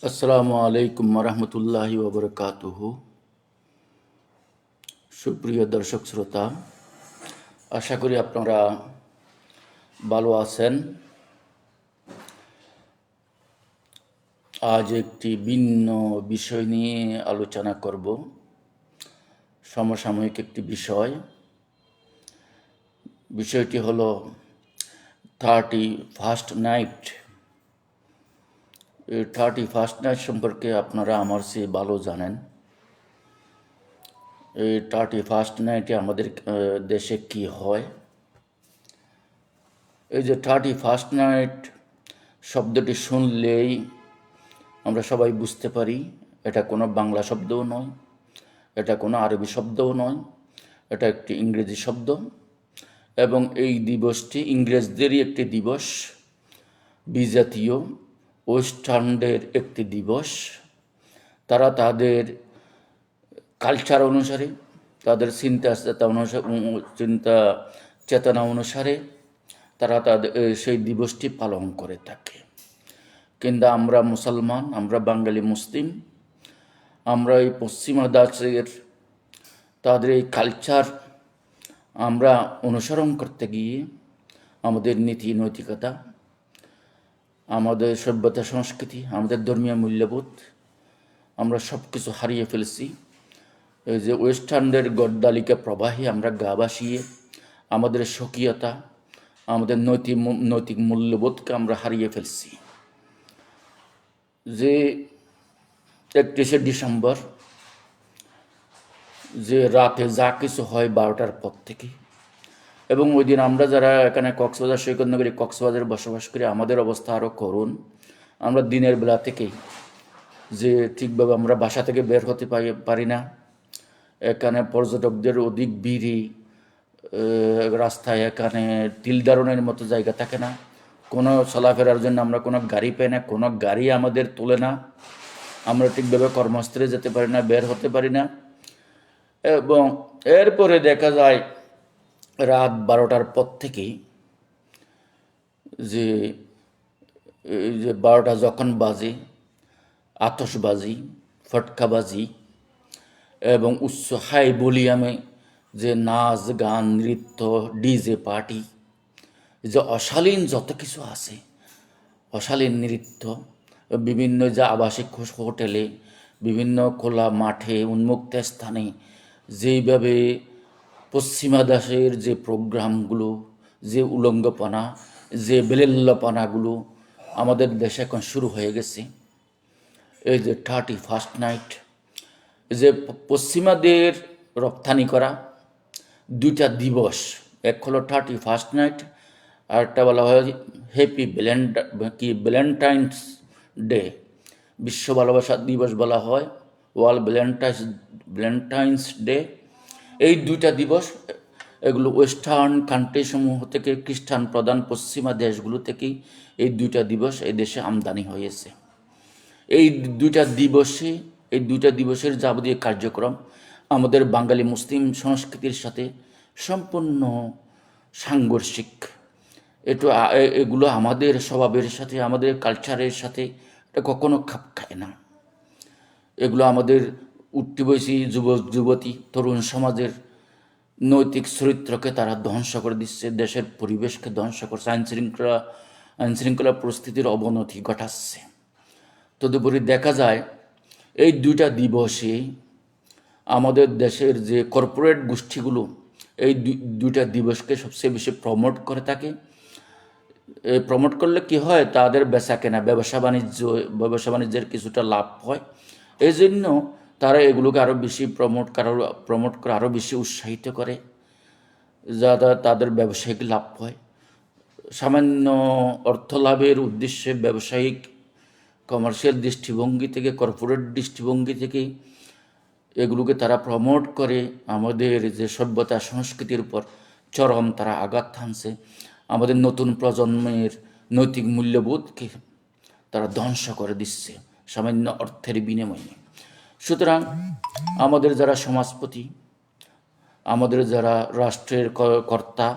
আসসালামু আলাইকুম রহমতুল্লাহি ওবরকাতুহু। সুপ্রিয় দর্শক শ্রোতা, আশা করি আপনারা ভালো আছেন। আজ একটি ভিন্ন বিষয় নিয়ে আলোচনা করব, সমসাময়িক একটি বিষয়। বিষয়টি হলো 31st নাইট। এই 31st নাইট সম্পর্কে আপনারা আমার চেয়ে ভালো জানেন। এই 31st নাইটে আমাদের দেশে কি হয়। এই যে 31st নাইট শব্দটি শুনলেই আমরা সবাই বুঝতে পারি এটা কোনো বাংলা শব্দও নয়, এটা কোনো আরবি শব্দও নয়, এটা একটি ইংরেজি শব্দ। এবং এই দিবসটি ইংরেজদেরই একটি দিবস, বিজাতীয় ওয়েস্টার্নদের একটি দিবস। তারা তাদের কালচার অনুসারে, তাদের চিন্তা চেতনা অনুসারে তারা তাদের সেই দিবসটি পালন করে থাকে। কিন্তু আমরা মুসলমান, আমরা বাঙালি মুসলিম, আমরা এই পশ্চিমা দাসের তাদের এই কালচার আমরা অনুসরণ করতে গিয়ে আমাদের নীতি নৈতিকতা, আমাদের সভ্যতা সংস্কৃতি, আমাদের ধর্মীয় মূল্যবোধ আমরা সব কিছু হারিয়ে ফেলছি। এই যে ওয়েস্টার্নদের গড্ডালিকা প্রবাহে আমরা গা ভাসিয়ে আমাদের স্বকীয়তা, আমাদের নৈতিক মূল্যবোধকে আমরা হারিয়ে ফেলছি। যে 31শে ডিসেম্বর যে রাতে যা কিছু হয় 12টার পর থেকে, এবং ওই দিন আমরা যারা এখানে কক্সবাজার সৈকতনগরী কক্সবাজারে বসবাস করি আমাদের অবস্থা আরও করুণ। আমরা দিনের বেলা থেকেই যে ঠিকভাবে আমরা বাসা থেকে বের হতে পারি না। এখানে পর্যটকদের অধিক ভিড়ই, রাস্তায় এখানে তিল দারণের মতো জায়গা থাকে না। কোনো চলাফেরার জন্য আমরা কোনো গাড়ি পাই না, কোনো গাড়ি আমাদের তোলে না। আমরা ঠিকভাবে কর্মস্থলে যেতে পারি না, বের হতে পারি না। এবং এরপরে দেখা যায় রাত 12টার পর থেকেই যে এই যে 12টা যখন বাজে, আতশবাজি, ফটকাবাজি এবং উচ্চ হাই ভলিউমে যে নাচ গান নৃত্য, ডিজে পার্টি, যে অশালীন যত কিছু আছে, অশালীন নৃত্য, বিভিন্ন যে আবাসিক হোটেলে, বিভিন্ন খোলা মাঠে, উন্মুক্ত স্থানে যেইভাবে পশ্চিমা দেশের যে প্রোগ্রামগুলো, যে উলঙ্গপনা, যে বেলেল্লপনাগুলো আমাদের দেশে এখন শুরু হয়ে গেছে। এই যে 31st নাইট, যে পশ্চিমাদের রপ্তানি করা দুইটা দিবস, এক হলো 31st নাইট, আর একটা বলা হয় হ্যাপি ভ্যালেন্টাইন্স ডে, বিশ্ব ভালোবাসা দিবস বলা হয়, ওয়ার্ল্ড ভ্যালেন্টাইন্স ডে। এই দুইটা দিবস এগুলো ওয়েস্টার্ন কান্ট্রি সমূহ থেকে, খ্রিস্টান প্রধান পশ্চিমা দেশগুলো থেকেই এই দুইটা দিবস এই দেশে আমদানি হয়েছে। এই দুইটা দিবসের যাবতীয় কার্যক্রম আমাদের বাঙালি মুসলিম সংস্কৃতির সাথে সম্পূর্ণ সাংঘর্ষিক। এগুলো আমাদের স্বভাবের সাথে, আমাদের কালচারের সাথে এটা কখনো খাপ খায় না। এগুলো আমাদের উঠতি বয়সী যুবতী তরুণ সমাজের নৈতিক চরিত্রকে তারা ধ্বংস করে দিচ্ছে, দেশের পরিবেশকে ধ্বংস করছে, আইনশৃঙ্খলা পরিস্থিতির অবনতি ঘটাচ্ছে। তদুপরি দেখা যায় এই দুইটা দিবসে আমাদের দেশের যে কর্পোরেট গোষ্ঠীগুলো এই দুইটা দিবসকে সবচেয়ে বেশি প্রমোট করে থাকে। প্রমোট করলে কি হয়, তাদের বেচা কেনা, ব্যবসা বাণিজ্যের কিছুটা লাভ হয়। এই জন্য তারা এগুলোকে আরও বেশি প্রমোট করে আরও বেশি উৎসাহিত করে, যাতে তাদের ব্যবসায়িক লাভ হয়। সামান্য অর্থ লাভের উদ্দেশ্যে ব্যবসায়িক কমার্শিয়াল দৃষ্টিভঙ্গি থেকে, কর্পোরেট দৃষ্টিভঙ্গি থেকে এগুলোকে তারা প্রমোট করে আমাদের যে সভ্যতা সংস্কৃতির উপর চরম তারা আঘাত হানছে। আমাদের নতুন প্রজন্মের নৈতিক মূল্যবোধকে তারা ধ্বংস করে দিচ্ছে সামান্য অর্থের বিনিময়ে। সুতরাং আমাদের যারা সমাজপতি, আমাদের যারা রাষ্ট্রের কর্তা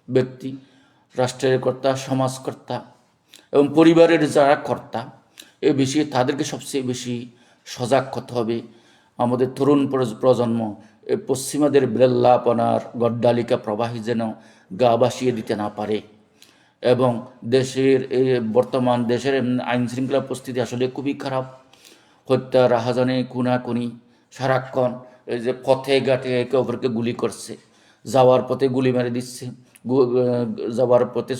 ব্যক্তি, রাষ্ট্রের কর্তা, সমাজকর্তা এবং পরিবারের যারা কর্তা, এ বিষয়ে তাদেরকে সবচেয়ে বেশি সজাগ করতে হবে। আমাদের তরুণ প্রজন্ম এই পশ্চিমাদের বেল্লাপনার গড্ডালিকা প্রবাহী যেন গা ভাসিয়ে দিতে না পারে। এবং দেশের বর্তমান দেশের আইন শৃঙ্খলা পরিস্থিতি আসলে খুবই খারাপ। হত্যা, রাহাজানি, খুনাখুনি সারাক্ষণ। এই যে পথে ঘাটে একে অপরকে গুলি করছে, যাওয়ার পথে গুলি মেরে দিচ্ছে, যাওয়ার পথে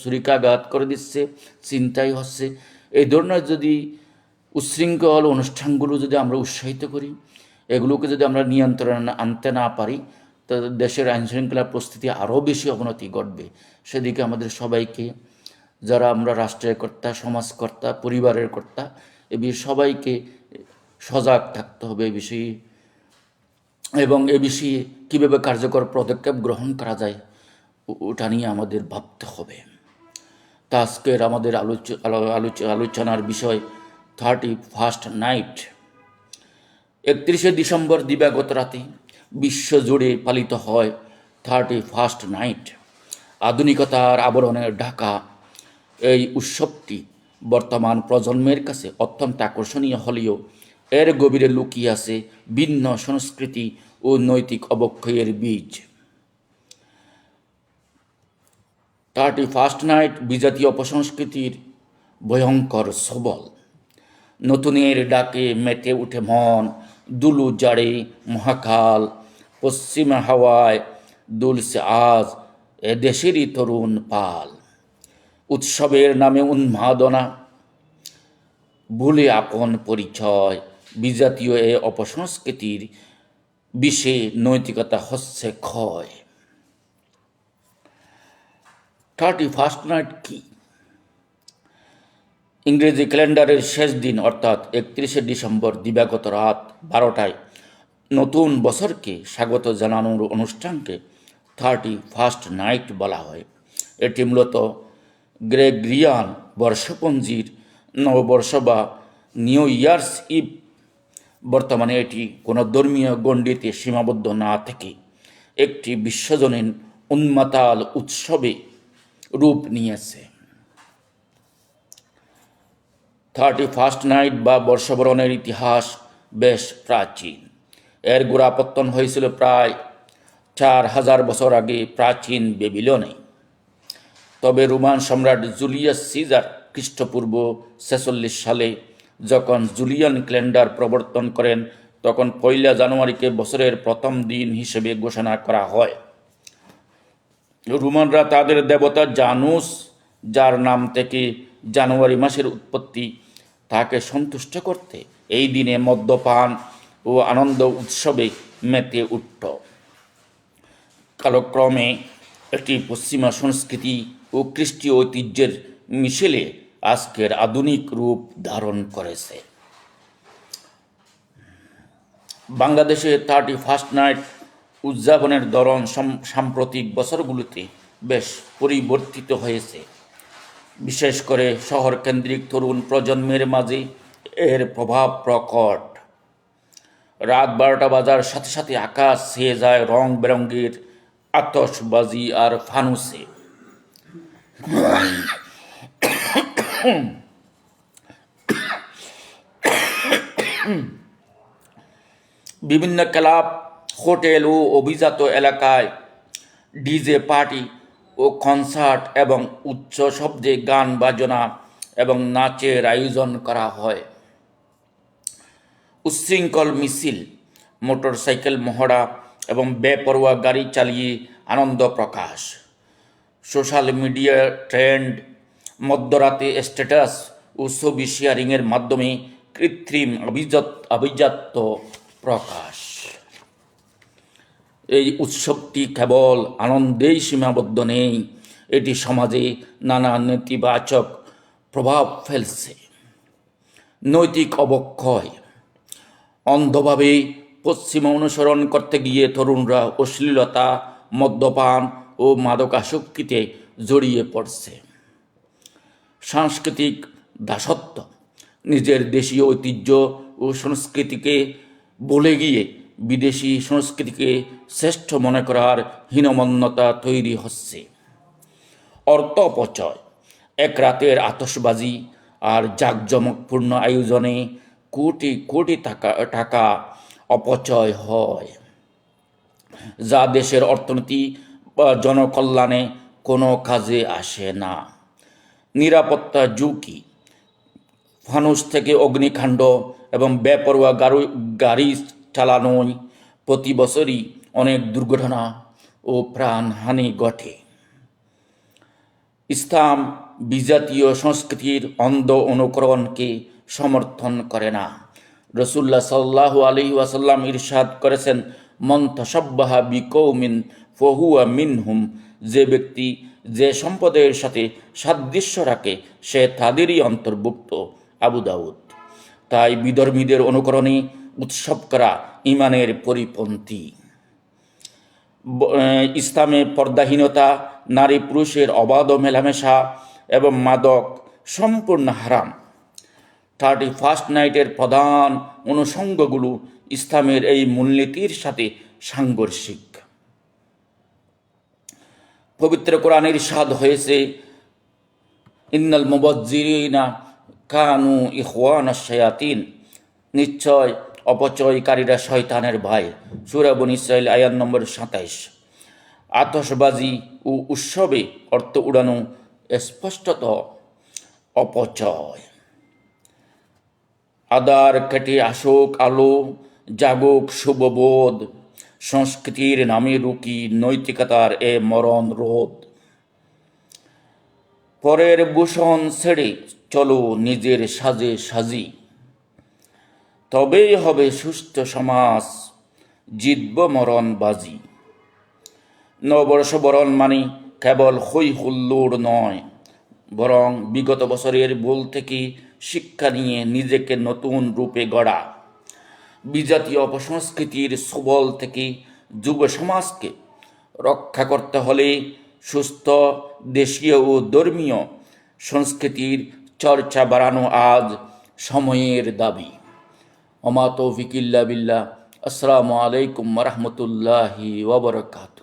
ছুরিকাঘাত করে দিচ্ছে, ছিনতাই হচ্ছে। এই ধরনের যদি উচ্ছৃঙ্খল অনুষ্ঠানগুলো যদি আমরা উৎসাহিত করি, এগুলোকে যদি আমরা নিয়ন্ত্রণে আনতে না পারি, তো দেশের আইনশৃঙ্খলা পরিস্থিতি আরও বেশি অবনতি ঘটবে। সেদিকে আমাদের সবাইকে, যারা আমরা রাষ্ট্রের কর্তা, সমাজকর্তা, পরিবারের কর্তা, এ বিষয়ে সবাইকে সজাগ থাকতে হবে এ বিষয়ে, এবং এ বিষয়ে কীভাবে কার্যকর পদক্ষেপ গ্রহণ করা যায় ওটা নিয়ে আমাদের ভাবতে হবে। তা আজকের আমাদের আলোচনার বিষয় 31st নাইট। 31শে ডিসেম্বর দিবাগত রাতে বিশ্বজুড়ে পালিত হয় 31st নাইট। আধুনিকতার আবরণে ঢাকা এই উৎসবটি বর্তমান প্রজন্মের কাছে অত্যন্ত আকর্ষণীয় হলেও এর গভীরে লুকিয়ে আছে ভিন্ন সংস্কৃতি ও নৈতিক অবক্ষয়ের বীজ। 31st নাইট বিজাতীয় অপসংস্কৃতির ভয়ঙ্কর সবল। নতুনের ডাকে মেতে উঠে মন, দুলু জাড়ে মহাকাল, পশ্চিমা হাওয়ায় দুলছে আজ এ দেশেরই তরুণ পাল। উৎসবের নামে উন্মাদনা, ভুলে আপন পরিচয়, বিজাতীয় এ অপসংস্কৃতির বিষে নৈতিকতা হচ্ছে ক্ষয়। 31st নাইট কি? ইংরেজি ক্যালেন্ডারের শেষ দিন অর্থাৎ 31শে ডিসেম্বর দিবাগত রাত 12টায় নতুন বছরকে স্বাগত জানানোর অনুষ্ঠানকে 31st নাইট বলা হয়। এটি মূলত গ্রেগরিয়ান বর্ষপঞ্জির নববর্ষ বা নিউ ইয়ার্স ইভ। বর্তমানে এটি কোনো ধর্মীয় গণ্ডিতে সীমাবদ্ধ না থেকে একটি বিশ্বজনীন উন্মাতাল উৎসবে রূপ নিয়েছে। 31st নাইট বা বর্ষবরণের ইতিহাস বেশ প্রাচীন। এর গোড়াপত্তন হয়েছিল প্রায় 4000 বছর আগে প্রাচীন বেবিলনে। তবে রোমান সম্রাট জুলিয়াস সিজার খ্রিস্টপূর্ব 46 সালে যখন জুলিয়ান ক্যালেন্ডার প্রবর্তন করেন, তখন 1 জানুয়ারিকে বছরের প্রথম দিন হিসেবে ঘোষণা করা হয়। রোমানরা তাদের দেবতা জানুস, যার নাম থেকে জানুয়ারি মাসের উৎপত্তি, তাকে সন্তুষ্ট করতে এই দিনে মদ্যপান ও আনন্দ উৎসবে মেতে উঠত। কালক্রমে এটি পশ্চিমা সংস্কৃতি ও খ্রিস্টীয় ঐতিহ্যের মিশেলে আজকের আধুনিক রূপ ধারণ করেছে। বাংলাদেশে 31st নাইট উদযাপনের ধরন সাম্প্রতিক বছরগুলোতে বেশ পরিবর্তিত হয়েছে। বিশেষ করে শহর কেন্দ্রিক তরুণ প্রজন্মের মাঝে এর প্রভাব প্রকট। রাত 12টা বাজার সাথে সাথে আকাশ ছেয়ে যায় রং বেরঙের আতশবাজি আর ফানুসে। বিভিন্ন ক্লাব, হোটেল ও অভিজাত এলাকায় ডিজে পার্টি ও কনসার্ট এবং উচ্চ শব্দে গান বাজনা এবং নাচের আয়োজন করা হয়। উচ্ছৃঙ্খল মিছিল, মোটরসাইকেল মহড়া এবং বেপরোয়া গাড়ি চালিয়ে আনন্দ প্রকাশ। সোশ্যাল মিডিয়া ট্রেন্ড, মধ্যরাতে স্ট্যাটাস ও ছবি শেয়ারিংয়ের মাধ্যমে কৃত্রিম আভিজাত্য প্রকাশ। এই উৎসবটি কেবল আনন্দেই সীমাবদ্ধ নেই, এটি সমাজে নানা নেতিবাচক প্রভাব ফেলছে। নৈতিক অবক্ষয়। অন্ধভাবে পশ্চিমা অনুসরণ করতে গিয়ে তরুণরা অশ্লীলতা, মদ্যপান ও মাদকাসক্তিতে জড়িয়ে পড়ছে। সাংস্কৃতিক দাসত্ব। নিজের দেশীয় ঐতিহ্য ও সংস্কৃতিকে ভুলে গিয়ে বিদেশি সংস্কৃতিকে শ্রেষ্ঠ মনে করার হীনমন্যতা তৈরি হচ্ছে। অর্থ অপচয়। এক রাতের আতশবাজি আর জাঁকজমকপূর্ণ আয়োজনে কোটি কোটি টাকা অপচয় হয়, যা দেশের অর্থনীতি বা জনকল্যাণে কোনো কাজে আসে না। নিরাপত্তা ঝুঁকি, ফানুস থেকে অগ্নিকাণ্ড এবং বেপরোয়া গাড়ি চালানোয় প্রতি বছরই অনেক দুর্ঘটনা ও প্রাণহানি ঘটে। ইসলাম বিজাতীয় সংস্কৃতির অন্ধ অনুকরণকে সমর্থন করে না। রসুল্লাহ সাল্লাল্লাহু আলাইহি ওয়াসাল্লাম ইরশাদ করেছেন, মান তাশাব্বাহা বিকৌমিন ফাহুয়া মিনহুম, যে ব্যক্তি যে সম্প্রদায়ের সাথে সাদৃশ্য রাখে সে তাদেরই অন্তর্ভুক্ত। আবু দাউদ। তাই বিধর্মীদের অনুকরণে উৎসব করা ইমানের পরিপন্থী। ইসলামে পর্দাহীনতা, নারী পুরুষের অবাধ মেলামেশা এবং মাদক সম্পূর্ণ হারাম। 31st নাইটের প্রধান অনুষঙ্গগুলো ইসলামের এই মূলনীতির সাথে সাংঘর্ষিক। পবিত্র কোরআনের ইরশাদ হয়েছে, ইন্নাল মুবাজ্জিরিনা কানু ইখওয়ানাশ শায়াতিন, নিশ্চয় অপচয়কারীরা শয়তানের ভাই। সূরা বনী ইসরাঈল আয়াত নম্বর 27। আতশবাজি ও উৎসবে অর্থ উড়ানো স্পষ্টত অপচয়। আদার কেটে আসুক আলো, জাগুক শুভবোধ, সংস্কৃতির নামে রুকি নৈতিকতার এ মরণ রোধ। পরের ভূষণ ছেড়ে চলো নিজের সাজে সাজি, তবেই হবে সুস্থ সমাজ, জিতব মরণ বাজি। নববর্ষ বরণ মানে কেবল হই হুল্লোড় নয়, বরং বিগত বছরের ভুল থেকে শিক্ষা নিয়ে নিজেকে নতুন রূপে গড়া। বিজাতীয় অপসংস্কৃতির সুবল থেকে যুব সমাজকে রক্ষা করতে হলে সুস্থ দেশীয় ও ধর্মীয় সংস্কৃতির চর্চা বাড়ানো আজ সময়ের দাবি। ওমা তৌফিক ইল্লা বিল্লাহ। আসসালামু আলাইকুম ওয়া রাহমাতুল্লাহি ওয়া বারাকাতুহু।